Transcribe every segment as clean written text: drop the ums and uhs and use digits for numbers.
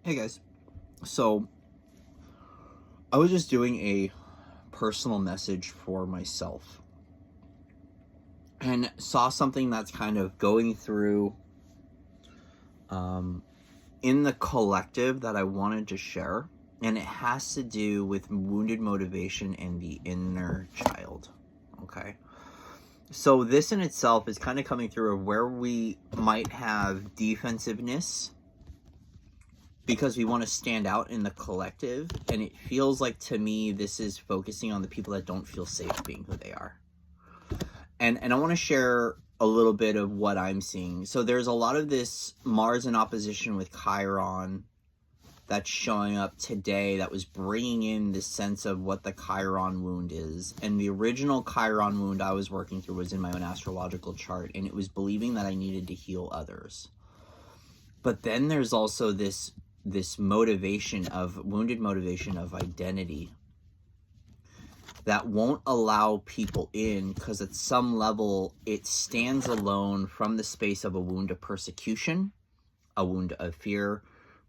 Hey guys, so I was just doing a personal message for myself and saw something that's kind of going through um, in the collective that I wanted to share, and it has to do with wounded motivation and the inner child. Okay, so this in itself is kind of coming through of where we might have defensiveness because we want to stand out in the collective, and it feels like to me this is focusing on the people that don't feel safe being who they are. And I want to share a little bit of what I'm seeing. So there's a lot of this Mars in opposition with Chiron that's showing up today that was bringing in this sense of what the Chiron wound is. And the original Chiron wound I was working through was in my own astrological chart, and it was believing that I needed to heal others. But then there's also this motivation of wounded motivation of identity that won't allow people in because at some level it stands alone from the space of a wound of persecution, a wound of fear.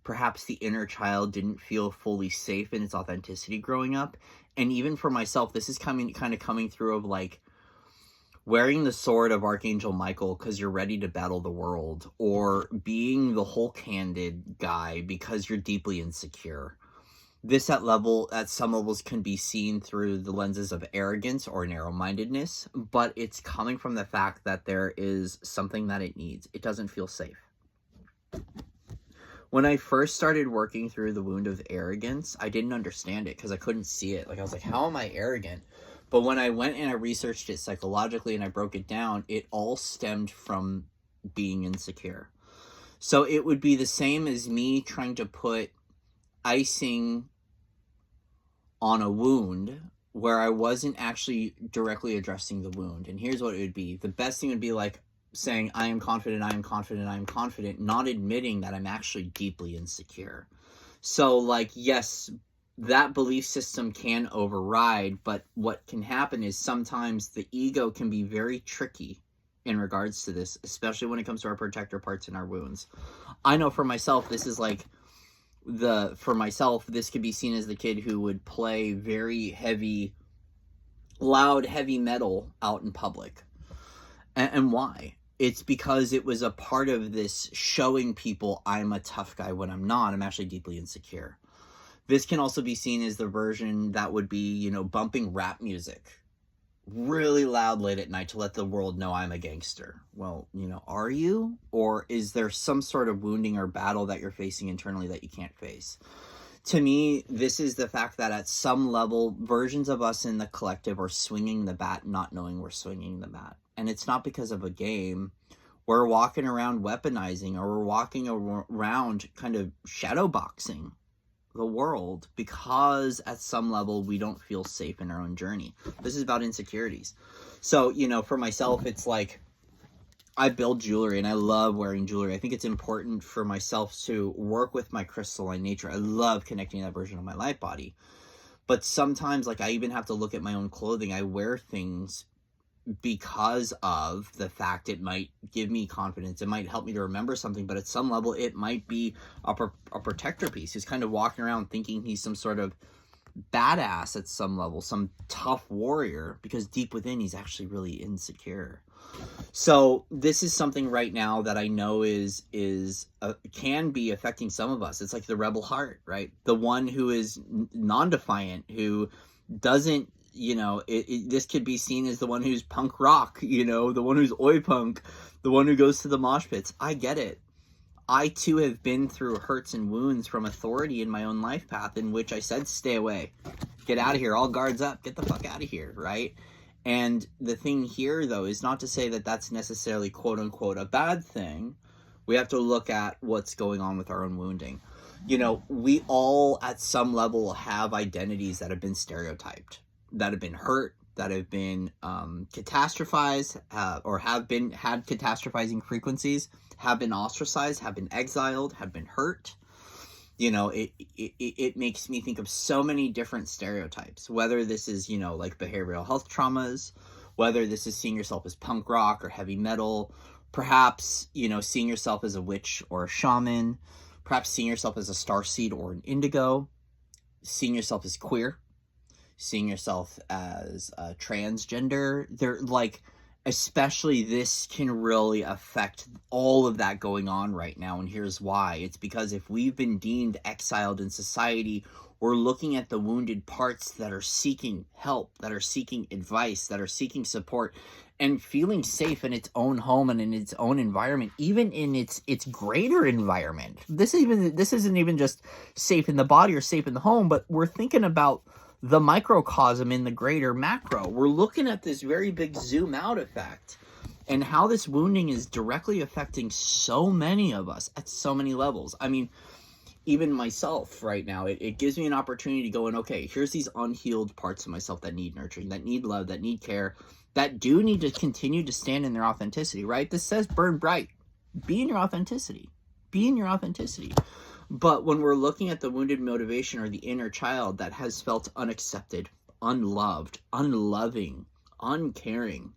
Perhaps the inner child didn't feel fully safe in its authenticity growing up. And even for myself, this is coming through of like wearing the sword of Archangel Michael because you're ready to battle the world, or being the Hulk-handed guy because you're deeply insecure. This at some levels can be seen through the lenses of arrogance or narrow-mindedness, but it's coming from the fact that there is something that it needs. It doesn't feel safe. When I first started working through the wound of arrogance, I didn't understand it because I couldn't see it. Like, I was like, how am I arrogant? But when I went and I researched it psychologically and I broke it down, it all stemmed from being insecure. So it would be the same as me trying to put icing on a wound where I wasn't actually directly addressing the wound. And here's what it would be. The best thing would be like saying, I am confident, I am confident, I am confident, not admitting that I'm actually deeply insecure. So like, yes, that belief system can override, but what can happen is sometimes the ego can be very tricky in regards to this, especially when it comes to our protector parts and our wounds. I know for myself, this is like this could be seen as the kid who would play very heavy, loud, heavy metal out in public. And why? It's because it was a part of this showing people I'm a tough guy when I'm not. I'm actually deeply insecure. This can also be seen as the version that would be, bumping rap music really loud late at night to let the world know I'm a gangster. Well, are you? Or is there some sort of wounding or battle that you're facing internally that you can't face? To me, this is the fact that at some level, versions of us in the collective are swinging the bat, not knowing we're swinging the bat. And it's not because of a game. We're walking around weaponizing, or we're walking around kind of shadow boxing the world because at some level we don't feel safe in our own journey. This is about insecurities. So, for myself, it's like I build jewelry and I love wearing jewelry. I think it's important for myself to work with my crystalline nature. I love connecting that version of my light body. But sometimes, like, I even have to look at my own clothing. I wear things because of the fact it might give me confidence. It might help me to remember something, but at some level it might be a protector piece who's kind of walking around thinking he's some sort of badass at some level, some tough warrior, because deep within he's actually really insecure. So this is something right now that I know can be affecting some of us. It's like the rebel heart, right? The one who is non-defiant, who doesn't, this could be seen as the one who's punk rock, the one who's oi punk, the one who goes to the mosh pits. I get it. I too have been through hurts and wounds from authority in my own life path in which I said, stay away, get out of here, all guards up, get the fuck out of here, right? And the thing here, though, is not to say that that's necessarily quote unquote a bad thing. We have to look at what's going on with our own wounding. We all at some level have identities that have been stereotyped, that have been hurt, that have been catastrophized, or had catastrophizing frequencies, have been ostracized, have been exiled, have been hurt. It makes me think of so many different stereotypes, whether this is, like behavioral health traumas, whether this is seeing yourself as punk rock or heavy metal, perhaps, seeing yourself as a witch or a shaman, perhaps seeing yourself as a starseed or an indigo, seeing yourself as queer, seeing yourself as transgender. They're like, especially this can really affect all of that going on right now. And here's why. It's because if we've been deemed exiled in society, we're looking at the wounded parts that are seeking help, that are seeking advice, that are seeking support, and feeling safe in its own home and in its own environment, even in its greater environment. This isn't even just safe in the body or safe in the home, but we're thinking about the microcosm in the greater macro. We're looking at this very big zoom out effect and how this wounding is directly affecting so many of us at so many levels. I mean, even myself right now, it gives me an opportunity to go in, okay, here's these unhealed parts of myself that need nurturing, that need love, that need care, that do need to continue to stand in their authenticity, right? This says burn bright. Be in your authenticity. Be in your authenticity. But when we're looking at the wounded motivation or the inner child that has felt unaccepted, unloved, unloving, uncaring,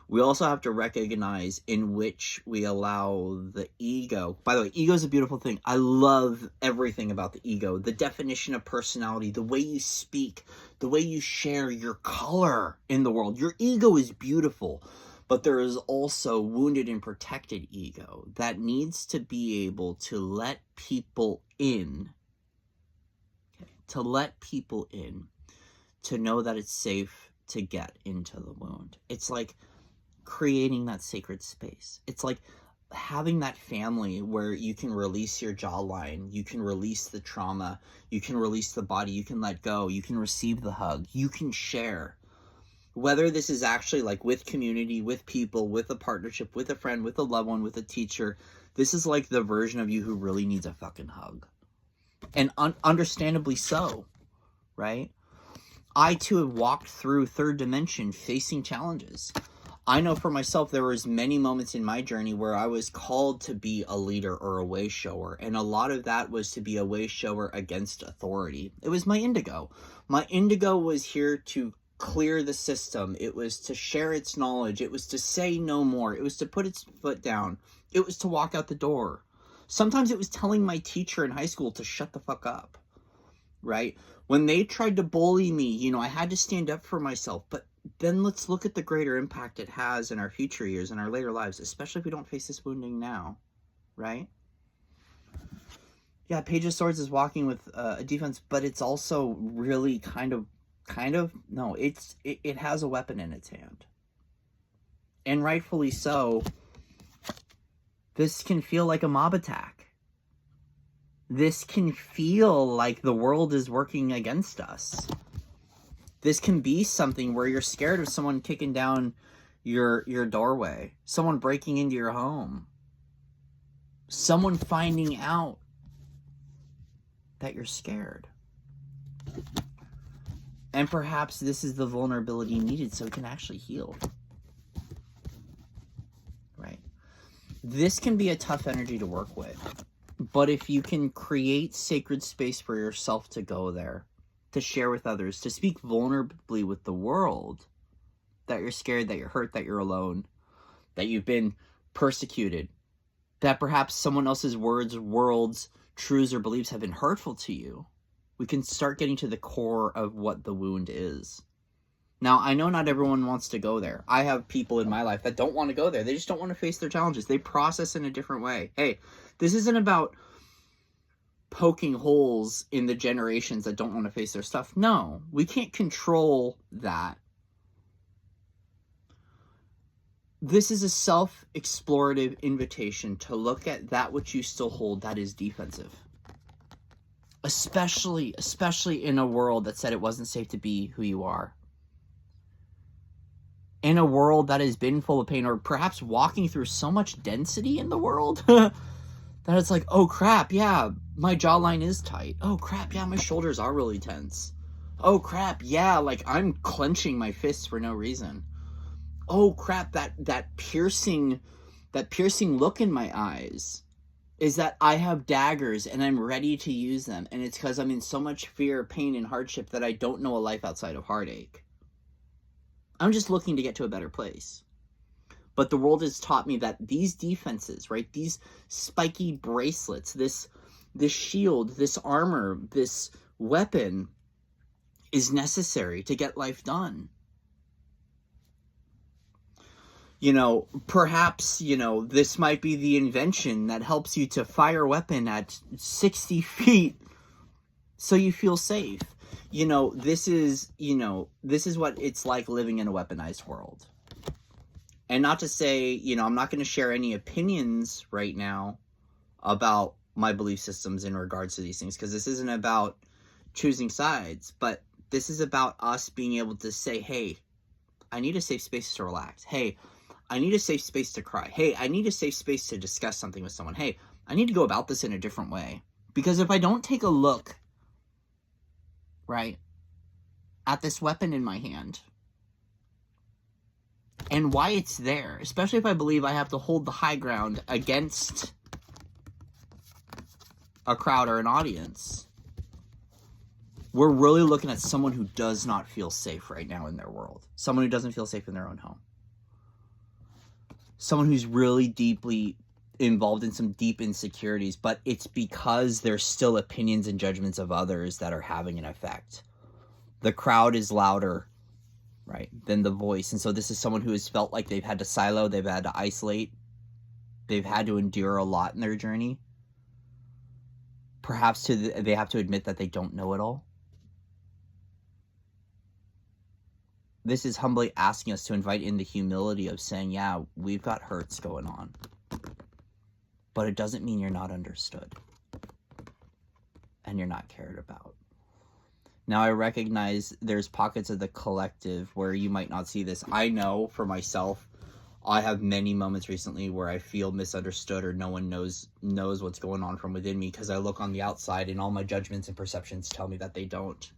we also have to recognize in which we allow the ego. By the way, ego is a beautiful thing. I love everything about the ego. The definition of personality, the way you speak, the way you share your color in the world. Your ego is beautiful. But there is also wounded and protected ego that needs to be able to let people in. Okay? To let people in. To know that it's safe to get into the wound. It's like creating that sacred space. It's like having that family where you can release your jawline, you can release the trauma, you can release the body, you can let go, you can receive the hug, you can share. Whether this is actually like with community, with people, with a partnership, with a friend, with a loved one, with a teacher, this is like the version of you who really needs a fucking hug. And understandably so, right? I too have walked through third dimension facing challenges. I know for myself, there was many moments in my journey where I was called to be a leader or a way shower. And a lot of that was to be a way shower against authority. It was my indigo. My indigo was here to clear the system. It was to share its knowledge. It was to say no more. It was to put its foot down. It was to walk out the door. Sometimes it was telling my teacher in high school to shut the fuck up, right? When they tried to bully me, I had to stand up for myself. But then let's look at the greater impact it has in our future years, in our later lives, especially if we don't face this wounding now, right? Yeah, Page of Swords is walking with a defense, but it's also really it has a weapon in its hand. And rightfully so, this can feel like a mob attack. This can feel like the world is working against us. This can be something where you're scared of someone kicking down your doorway, someone breaking into your home, someone finding out that you're scared. And perhaps this is the vulnerability needed so it can actually heal. Right? This can be a tough energy to work with. But if you can create sacred space for yourself to go there, to share with others, to speak vulnerably with the world, that you're scared, that you're hurt, that you're alone, that you've been persecuted, that perhaps someone else's worlds, truths, or beliefs have been hurtful to you, we can start getting to the core of what the wound is. Now, I know not everyone wants to go there. I have people in my life that don't want to go there. They just don't want to face their challenges. They process in a different way. Hey, this isn't about poking holes in the generations that don't want to face their stuff. No, we can't control that. This is a self-explorative invitation to look at that which you still hold that is defensive. Especially in a world that said it wasn't safe to be who you are. In a world that has been full of pain, or perhaps walking through so much density in the world that it's like, oh crap, yeah, my jawline is tight. Oh crap, yeah, my shoulders are really tense. Oh crap, yeah, like I'm clenching my fists for no reason. Oh crap, that piercing look in my eyes is that I have daggers and I'm ready to use them. And it's because I'm in so much fear, pain, and hardship that I don't know a life outside of heartache. I'm just looking to get to a better place. But the world has taught me that these defenses, right, these spiky bracelets, this shield, this armor, this weapon is necessary to get life done. Perhaps, this might be the invention that helps you to fire a weapon at 60 feet so you feel safe. This is what it's like living in a weaponized world. And not to say, I'm not going to share any opinions right now about my belief systems in regards to these things, because this isn't about choosing sides, but this is about us being able to say, hey, I need a safe space to relax. Hey, I need a safe space to cry. Hey, I need a safe space to discuss something with someone. Hey, I need to go about this in a different way. Because if I don't take a look, right, at this weapon in my hand and why it's there, especially if I believe I have to hold the high ground against a crowd or an audience, we're really looking at someone who does not feel safe right now in their world. Someone who doesn't feel safe in their own home. Someone who's really deeply involved in some deep insecurities, but it's because there's still opinions and judgments of others that are having an effect. The crowd is louder, right, than the voice. And so this is someone who has felt like they've had to silo, they've had to isolate, they've had to endure a lot in their journey. Perhaps they have to admit that they don't know it all. This is humbly asking us to invite in the humility of saying, yeah, we've got hurts going on. But it doesn't mean you're not understood. And you're not cared about. Now, I recognize there's pockets of the collective where you might not see this. I know for myself, I have many moments recently where I feel misunderstood or no one knows what's going on from within me, because I look on the outside and all my judgments and perceptions tell me that they don't.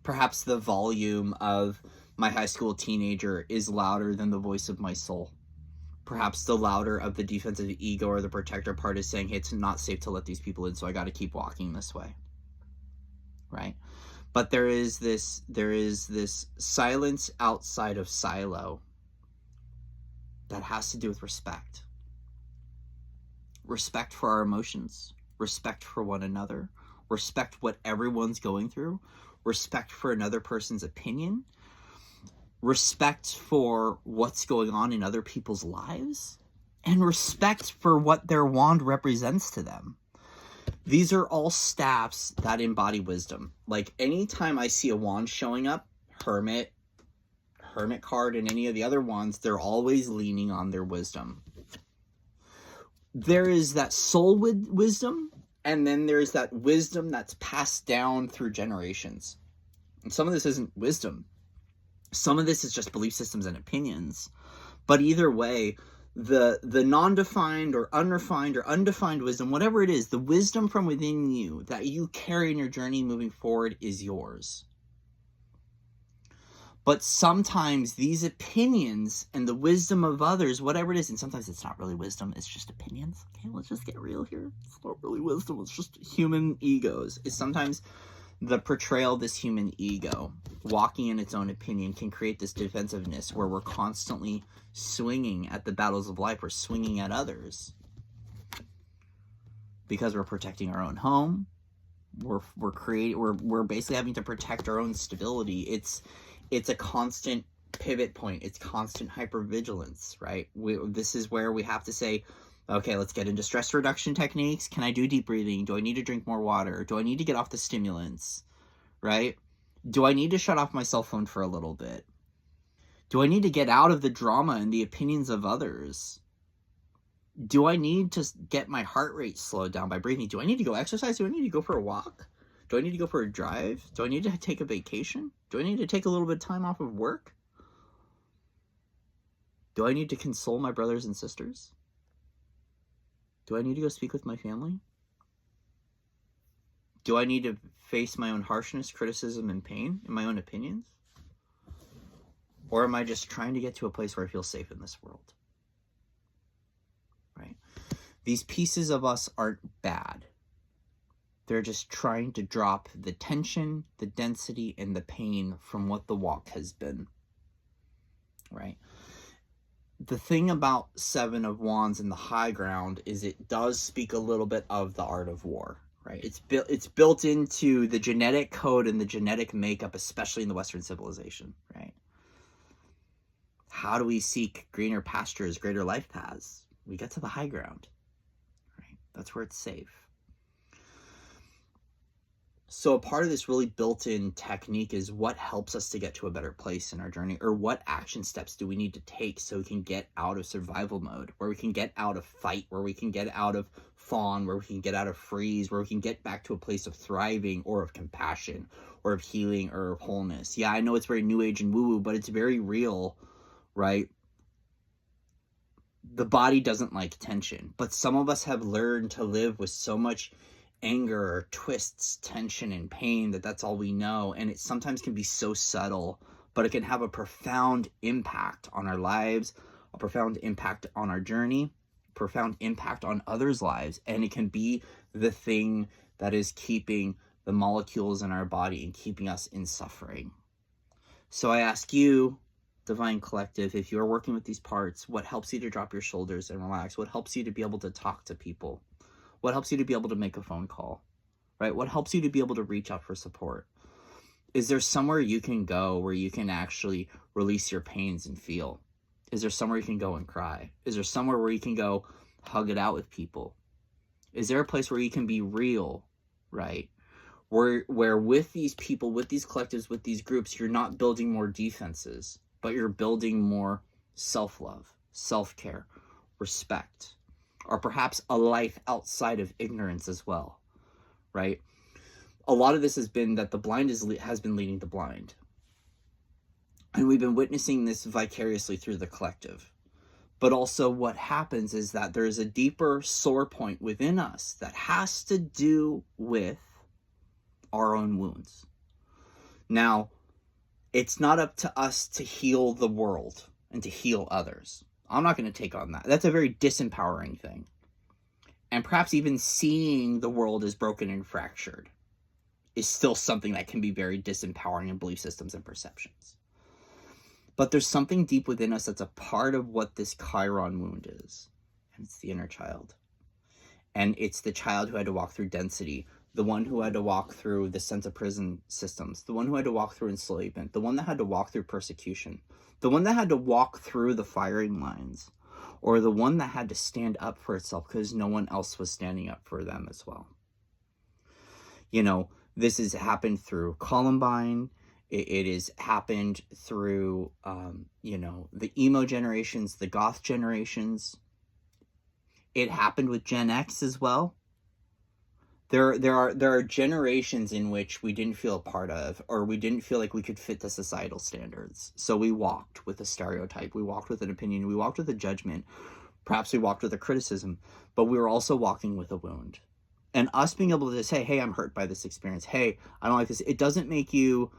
Perhaps the volume of my high school teenager is louder than the voice of my soul. Perhaps the louder of the defensive ego or the protector part is saying, hey, it's not safe to let these people in, so I got to keep walking this way. Right? But there is this silence outside of silo that has to do with respect. Respect for our emotions. Respect for one another. Respect what everyone's going through. Respect for another person's opinion, respect for what's going on in other people's lives, and respect for what their wand represents to them. These are all staffs that embody wisdom. Like anytime I see a wand showing up, hermit card, and any of the other wands, they're always leaning on their wisdom. There is that soul wisdom, and then there's that wisdom that's passed down through generations. And some of this isn't wisdom. Some of this is just belief systems and opinions. But either way, the non-defined or unrefined or undefined wisdom, whatever it is, the wisdom from within you that you carry in your journey moving forward is yours. But sometimes these opinions and the wisdom of others, whatever it is, and sometimes it's not really wisdom, it's just opinions. Okay, let's just get real here. It's not really wisdom, it's just human egos. It's sometimes the portrayal of this human ego, walking in its own opinion, can create this defensiveness where we're constantly swinging at the battles of life. We're swinging at others because we're protecting our own home. We're basically having to protect our own stability. It's a constant pivot point. It's constant hypervigilance, right? This is where we have to say, okay, let's get into stress reduction techniques. Can I do deep breathing? Do I need to drink more water? Do I need to get off the stimulants, right? Do I need to shut off my cell phone for a little bit? Do I need to get out of the drama and the opinions of others? Do I need to get my heart rate slowed down by breathing? Do I need to go exercise? Do I need to go for a walk? Do I need to go for a drive? Do I need to take a vacation? Do I need to take a little bit of time off of work? Do I need to console my brothers and sisters? Do I need to go speak with my family? Do I need to face my own harshness, criticism, and pain in my own opinions? Or am I just trying to get to a place where I feel safe in this world? Right? These pieces of us aren't bad. They're just trying to drop the tension, the density, and the pain from what the walk has been. Right? the thing about Seven of Wands and the high ground is it does speak a little bit of the art of war, right? It's built into the genetic code and the genetic makeup, especially in the Western civilization, right? How do we seek greener pastures, greater life paths? We get to the high ground, right? That's where it's safe. So a part of this really built-in technique is what helps us to get to a better place in our journey, or what action steps do we need to take so we can get out of survival mode, where we can get out of fight, where we can get out of fawn, where we can get out of freeze, where we can get back to a place of thriving or of compassion or of healing or of wholeness. Yeah, I know it's very new age and woo-woo, but it's very real, right? The body doesn't like tension, but some of us have learned to live with so much anger or twists, tension, and pain that's all we know. And it sometimes can be so subtle, but it can have a profound impact on our lives, a profound impact on our journey, profound impact on others' lives. And it can be the thing that is keeping the molecules in our body and keeping us in suffering. So I ask you, Divine Collective, if you're working with these parts, what helps you to drop your shoulders and relax? What helps you to be able to talk to people? What helps you to be able to make a phone call, right? What helps you to be able to reach out for support? Is there somewhere you can go where you can actually release your pains and feel? Is there somewhere you can go and cry? Is there somewhere where you can go hug it out with people? Is there a place where you can be real, right? Where with these people, with these collectives, with these groups, you're not building more defenses, but you're building more self-love, self-care, respect, or perhaps a life outside of ignorance as well, right? A lot of this has been that the blind has been leading the blind. And we've been witnessing this vicariously through the collective. But also what happens is that there is a deeper sore point within us that has to do with our own wounds. Now, it's not up to us to heal the world and to heal others. I'm not going to take on that. That's a very disempowering thing. And perhaps even seeing the world as broken and fractured is still something that can be very disempowering in belief systems and perceptions. But there's something deep within us that's a part of what this Chiron wound is. And it's the inner child. And it's the child who had to walk through density, the one who had to walk through the sense of prison systems, the one who had to walk through enslavement, the one that had to walk through persecution, the one that had to walk through the firing lines, or the one that had to stand up for itself because no one else was standing up for them as well. You know, this has happened through Columbine. It has happened through, the emo generations, the goth generations. It happened with Gen X as well. There are generations in which we didn't feel a part of, or we didn't feel like we could fit the societal standards. So we walked with a stereotype, we walked with an opinion, we walked with a judgment, perhaps we walked with a criticism, but we were also walking with a wound. And us being able to say, hey, I'm hurt by this experience. Hey, I don't like this. It doesn't make you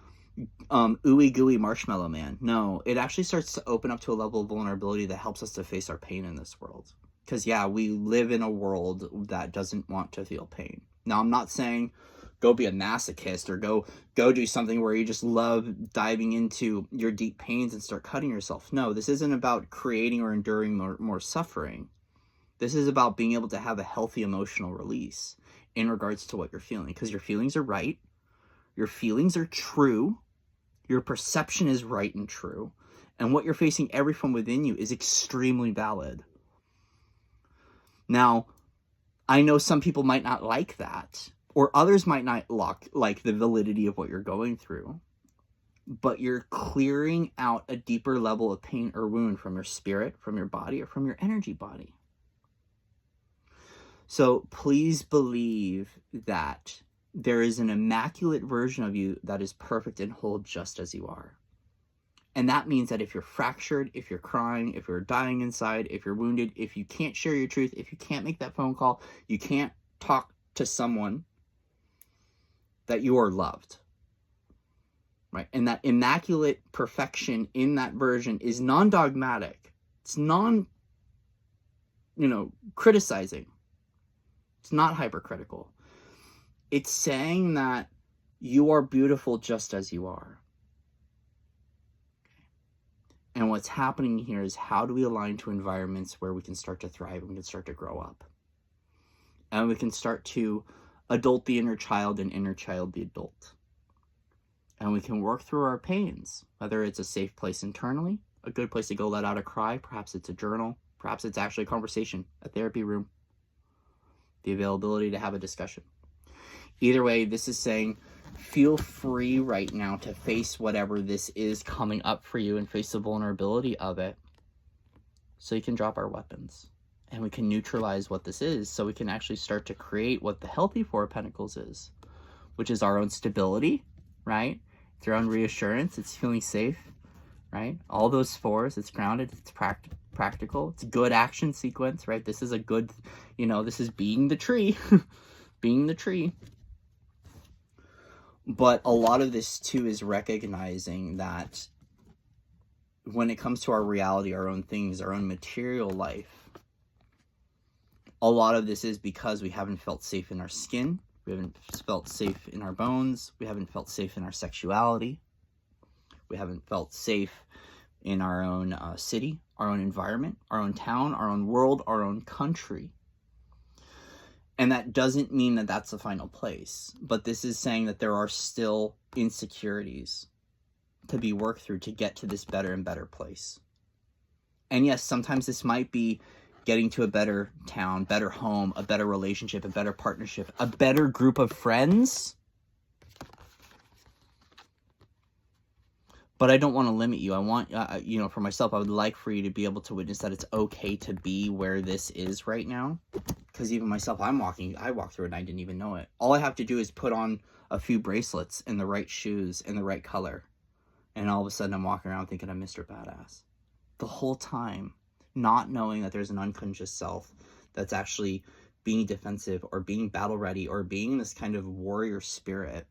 ooey gooey marshmallow man. No, it actually starts to open up to a level of vulnerability that helps us to face our pain in this world. Because yeah, we live in a world that doesn't want to feel pain. Now, I'm not saying go be a masochist or go do something where you just love diving into your deep pains and start cutting yourself. No, this isn't about creating or enduring more suffering. This is about being able to have a healthy emotional release in regards to what you're feeling. Because your feelings are right. Your feelings are true. Your perception is right and true. And what you're facing every from within you is extremely valid. Now, I know some people might not like that, or others might not like the validity of what you're going through, but you're clearing out a deeper level of pain or wound from your spirit, from your body, or from your energy body. So please believe that there is an immaculate version of you that is perfect and whole just as you are. And that means that if you're fractured, if you're crying, if you're dying inside, if you're wounded, if you can't share your truth, if you can't make that phone call, you can't talk to someone, that you are loved, right? And that immaculate perfection in that version is non-dogmatic. It's criticizing. It's not hypercritical. It's saying that you are beautiful just as you are. And what's happening here is, how do we align to environments where we can start to thrive and we can start to grow up? And we can start to adult the inner child and inner child the adult. And we can work through our pains, whether it's a safe place internally, a good place to go let out a cry, perhaps it's a journal, perhaps it's actually a conversation, a therapy room, the availability to have a discussion. Either way, this is saying, feel free right now to face whatever this is coming up for you and face the vulnerability of it, so you can drop our weapons and we can neutralize what this is, so we can actually start to create what the healthy Four of Pentacles is, which is our own stability, right? It's your own reassurance. It's feeling safe, right? All those fours, it's grounded, it's practical, it's a good action sequence, right? This is a good, this is being the tree, being the tree. But a lot of this too is recognizing that when it comes to our reality, our own things, our own material life, a lot of this is because we haven't felt safe in our skin, we haven't felt safe in our bones, we haven't felt safe in our sexuality, we haven't felt safe in our own city, our own environment, our own town, our own world, our own country. And that doesn't mean that that's the final place, but this is saying that there are still insecurities to be worked through to get to this better and better place. And yes, sometimes this might be getting to a better town, better home, a better relationship, a better partnership, a better group of friends. But I don't want to limit you. I want, for myself, I would like for you to be able to witness that it's okay to be where this is right now. Because even myself, I walked through it and I didn't even know it. All I have to do is put on a few bracelets and the right shoes and the right color. And all of a sudden I'm walking around thinking I'm Mr. Badass. The whole time, not knowing that there's an unconscious self that's actually being defensive or being battle ready or being this kind of warrior spirit,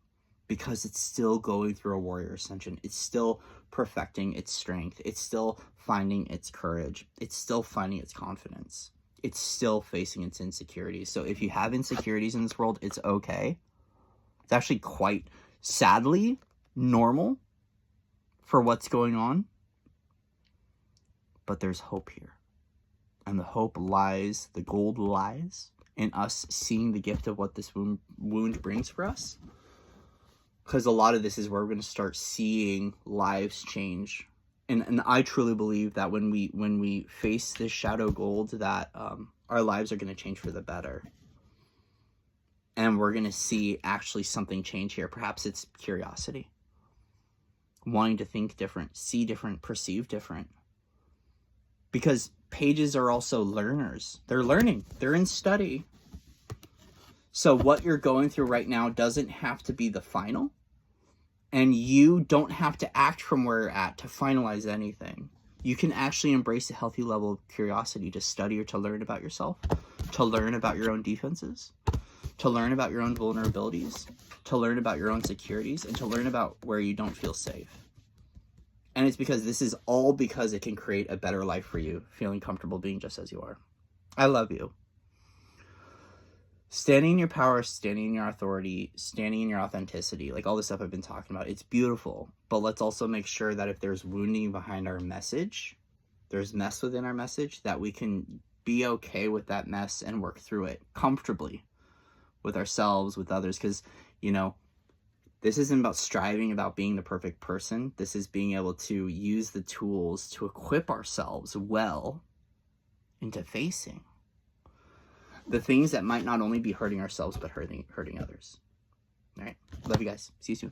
because it's still going through a warrior ascension. It's still perfecting its strength. It's still finding its courage. It's still finding its confidence. It's still facing its insecurities. So if you have insecurities in this world, it's okay. It's actually quite sadly normal for what's going on. But there's hope here. And the hope lies, the gold lies in us seeing the gift of what this wound brings for us. Because a lot of this is where we're going to start seeing lives change. And I truly believe that when we face this shadow gold, that our lives are going to change for the better. And we're going to see actually something change here. Perhaps it's curiosity. Wanting to think different, see different, perceive different. Because pages are also learners. They're learning. They're in study. So what you're going through right now doesn't have to be the final. And you don't have to act from where you're at to finalize anything. You can actually embrace a healthy level of curiosity to study or to learn about yourself, to learn about your own defenses, to learn about your own vulnerabilities, to learn about your own securities, and to learn about where you don't feel safe. And it's because this is all because it can create a better life for you, feeling comfortable being just as you are. I love you. Standing in your power, standing in your authority, standing in your authenticity, like all the stuff I've been talking about, it's beautiful. But let's also make sure that if there's wounding behind our message, there's mess within our message, that we can be okay with that mess and work through it comfortably with ourselves, with others. Because, this isn't about striving, about being the perfect person. This is being able to use the tools to equip ourselves well into facing the things that might not only be hurting ourselves, but hurting others. All right. Love you guys. See you soon.